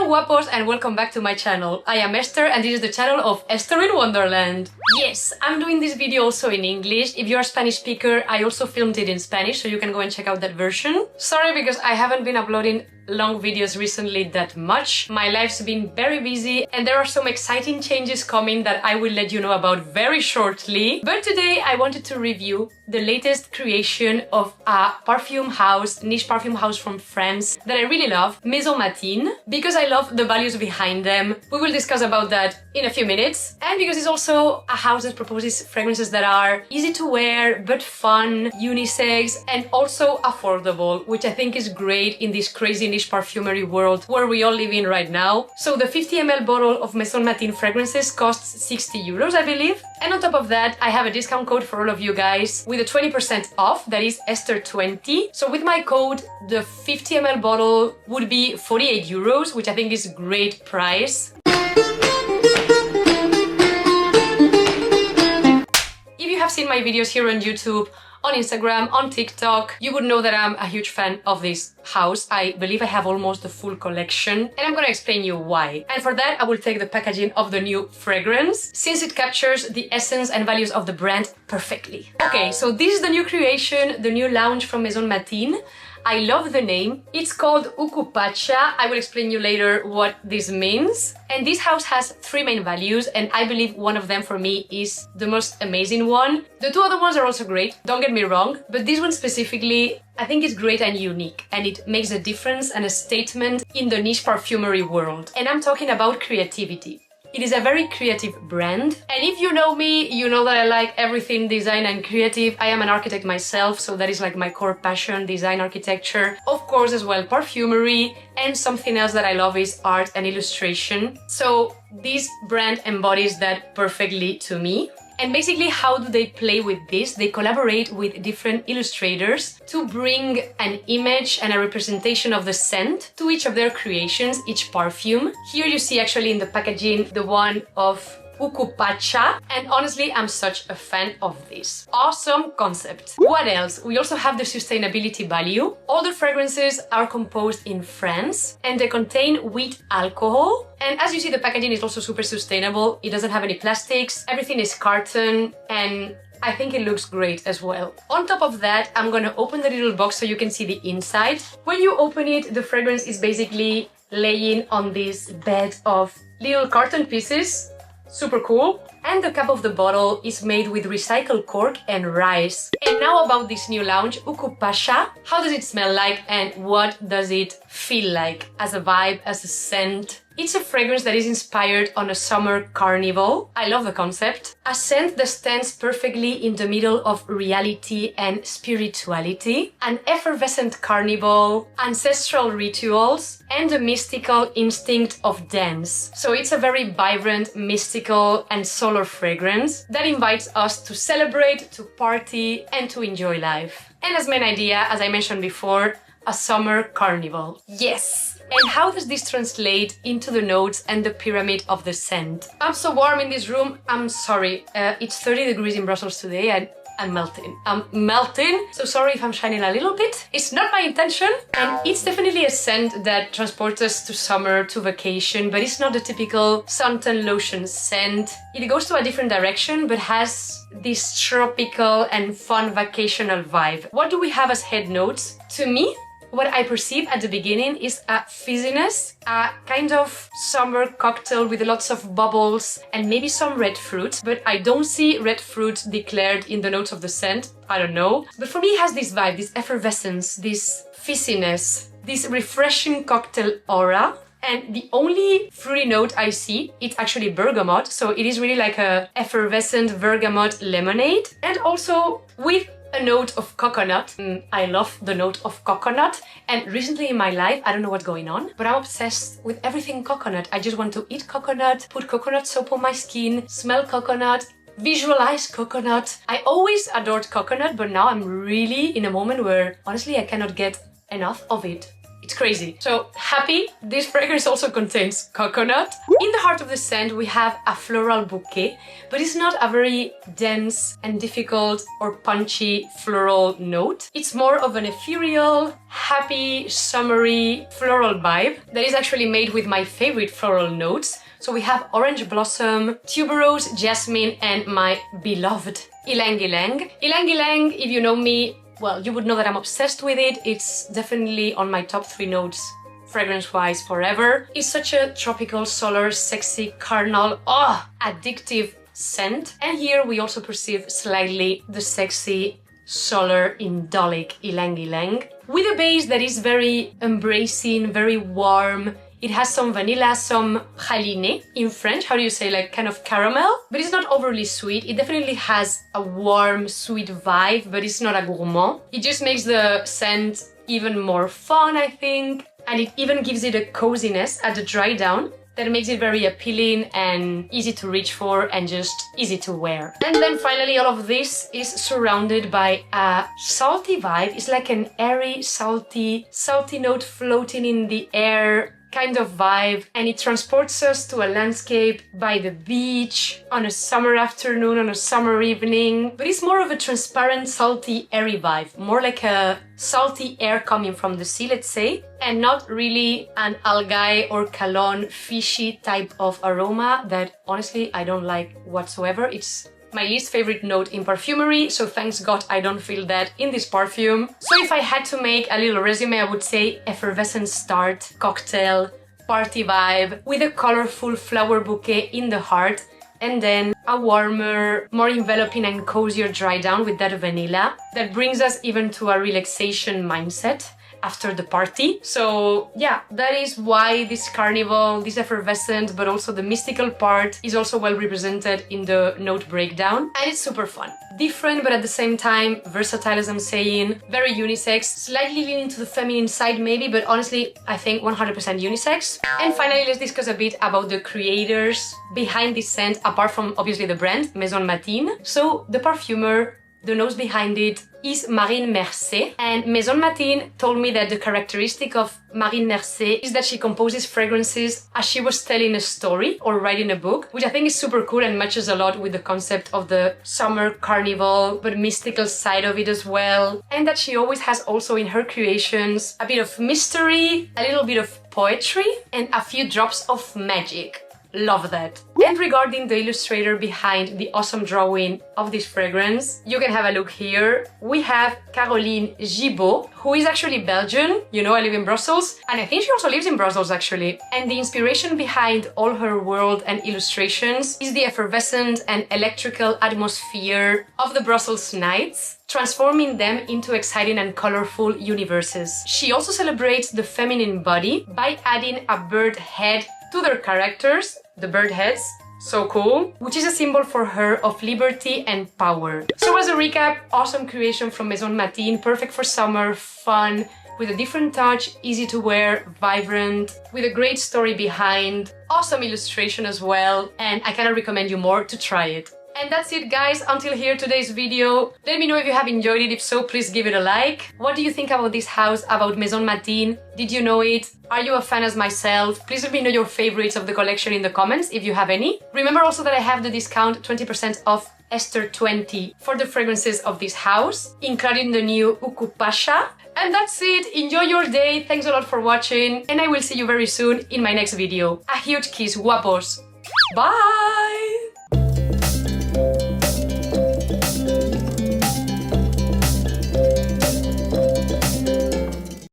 Hello guapos and welcome back to my channel. I am Esther and this is the channel of Esther in Wonderland. Yes, I'm doing this video also in English. If you're a Spanish speaker, I also filmed it in Spanish, so you can go and check out that version. Sorry because I haven't been uploading long videos recently that much. My life's been very busy and there are some exciting changes coming that I will let you know about very shortly. But today I wanted to review the latest creation of a perfume house, niche perfume house from France that I really love, Maison Matine, because I love the values behind them. We will discuss about that in a few minutes. And because it's also a house that proposes fragrances that are easy to wear, but fun, unisex, and also affordable, which I think is great in this crazy niche perfumery world where we all live in right now. So the 50 ml bottle of Maison Matine fragrances costs 60 euros, I believe. And on top of that, I have a discount code for all of you guys with a 20% off, that is Esther20. So with my code, the 50 ml bottle would be 48 euros, which I think is a great price. If you have seen my videos here on YouTube, on Instagram, on TikTok, you would know that I'm a huge fan of this house. I believe I have almost the full collection and I'm gonna explain you why. And for that, I will take the packaging of the new fragrance since it captures the essence and values of the brand perfectly. Okay, so this is the new creation, the new lounge from Maison Matine. I love the name. It's called Ucupacha. I will explain you later what this means. And this house has three main values and I believe one of them for me is the most amazing one. The two other ones are also great, don't get me wrong, but this one specifically I think is great and unique and it makes a difference and a statement in the niche perfumery world. And I'm talking about creativity. It is a very creative brand, and if you know me, you know that I like everything design and creative. I am an architect myself, so that is like my core passion, design, architecture. Of course as well perfumery, and something else that I love is art and illustration. So this brand embodies that perfectly to me. And basically, how do they play with this? They collaborate with different illustrators to bring an image and a representation of the scent to each of their creations, each perfume. Here you see actually in the packaging the one of Ucupacha, and honestly I'm such a fan of this. Awesome concept. What else? We also have the sustainability value. All the fragrances are composed in France and they contain wheat alcohol. And as you see, the packaging is also super sustainable. It doesn't have any plastics, everything is carton, and I think it looks great as well. On top of that, I'm gonna open the little box so you can see the inside. When you open it, the fragrance is basically laying on this bed of little carton pieces. Super cool. And the cap of the bottle is made with recycled cork and rice. And now about this new lounge, Ucupacha. How does it smell like and what does it feel like as a vibe, as a scent? It's a fragrance that is inspired on a summer carnival. I love the concept. A scent that stands perfectly in the middle of reality and spirituality. An effervescent carnival, ancestral rituals, and a mystical instinct of dance. So it's a very vibrant, mystical, and solar fragrance that invites us to celebrate, to party, and to enjoy life. And as main idea, as I mentioned before, a summer carnival. Yes! And how does this translate into the notes and the pyramid of the scent? I'm so warm in this room, I'm sorry. It's 30 degrees in Brussels today and I'm melting. I'm melting, so sorry if I'm shining a little bit. It's not my intention. And it's definitely a scent that transports us to summer, to vacation, but it's not the typical suntan lotion scent. It goes to a different direction, but has this tropical and fun vacational vibe. What do we have as head notes? To me, what I perceive at the beginning is a fizziness, a kind of summer cocktail with lots of bubbles and maybe some red fruit, but I don't see red fruit declared in the notes of the scent. I don't know. But for me it has this vibe, this effervescence, this fizziness, this refreshing cocktail aura. And the only fruity note I see, it's actually bergamot. So it is really like a effervescent bergamot lemonade. And also with a note of coconut. I love the note of coconut, and recently in my life, I don't know what's going on, but I'm obsessed with everything coconut. I just want to eat coconut, put coconut soap on my skin, smell coconut, visualize coconut. I always adored coconut, but now I'm really in a moment where honestly I cannot get enough of it. It's crazy. So happy. This fragrance also contains coconut. In the heart of the scent, we have a floral bouquet, but it's not a very dense and difficult or punchy floral note. It's more of an ethereal, happy, summery floral vibe that is actually made with my favorite floral notes. So we have orange blossom, tuberose, jasmine, and my beloved ylang ylang. Ylang ylang, if you know me, well, you would know that I'm obsessed with it. It's definitely on my top 3 notes, fragrance-wise, forever. It's such a tropical, solar, sexy, carnal, addictive scent. And here we also perceive slightly the sexy, solar, indolic ylang ylang, with a base that is very embracing, very warm. It has some vanilla, some praline in French. How do you say, like kind of caramel? But it's not overly sweet. It definitely has a warm, sweet vibe, but it's not a gourmand. It just makes the scent even more fun, I think. And it even gives it a coziness at the dry down that makes it very appealing and easy to reach for and just easy to wear. And then finally, all of this is surrounded by a salty vibe. It's like an airy, salty note floating in the air kind of vibe, and it transports us to a landscape by the beach on a summer afternoon, on a summer evening. But it's more of a transparent, salty, airy vibe, more like a salty air coming from the sea, let's say, and not really an algae or cologne fishy type of aroma that honestly I don't like whatsoever. It's my least favorite note in perfumery, so thanks God I don't feel that in this perfume. So if I had to make a little resume, I would say effervescent start, cocktail, party vibe, with a colorful flower bouquet in the heart, and then a warmer, more enveloping and cozier dry down with that vanilla that brings us even to a relaxation mindset after the party. So yeah, that is why this carnival, this effervescent, but also the mystical part is also well represented in the note breakdown. And it's super fun. Different, but at the same time, versatile, as I'm saying, very unisex, slightly leaning to the feminine side maybe, but honestly, I think 100% unisex. And finally, let's discuss a bit about the creators behind this scent, apart from obviously the brand, Maison Matine. So the perfumer, the nose behind it, is Marine Mercé, and Maison Matine told me that the characteristic of Marine Mercé is that she composes fragrances as she was telling a story or writing a book, which I think is super cool and matches a lot with the concept of the summer carnival but mystical side of it as well, and that she always has also in her creations a bit of mystery, a little bit of poetry, and a few drops of magic. Love that. And regarding the illustrator behind the awesome drawing of this fragrance, you can have a look here. We have Caroline Gibault, who is actually Belgian. You know, I live in Brussels, and I think she also lives in Brussels actually. And the inspiration behind all her world and illustrations is the effervescent and electrical atmosphere of the Brussels nights, transforming them into exciting and colorful universes. She also celebrates the feminine body by adding a bird head to their characters, the bird heads, so cool, which is a symbol for her of liberty and power. So as a recap, awesome creation from Maison Matine, perfect for summer, fun, with a different touch, easy to wear, vibrant, with a great story behind, awesome illustration as well, and I cannot recommend you more to try it. And that's it, guys, until here today's video. Let me know if you have enjoyed it. If so, please give it a like. What do you think about this house, about Maison Matine? Did you know it? Are you a fan as myself? Please let me know your favorites of the collection in the comments if you have any. Remember also that I have the discount 20% off Esther 20 for the fragrances of this house, including the new Uku Pasha. And that's it. Enjoy your day. Thanks a lot for watching, and I will see you very soon in my next video. A huge kiss, guapos. Bye!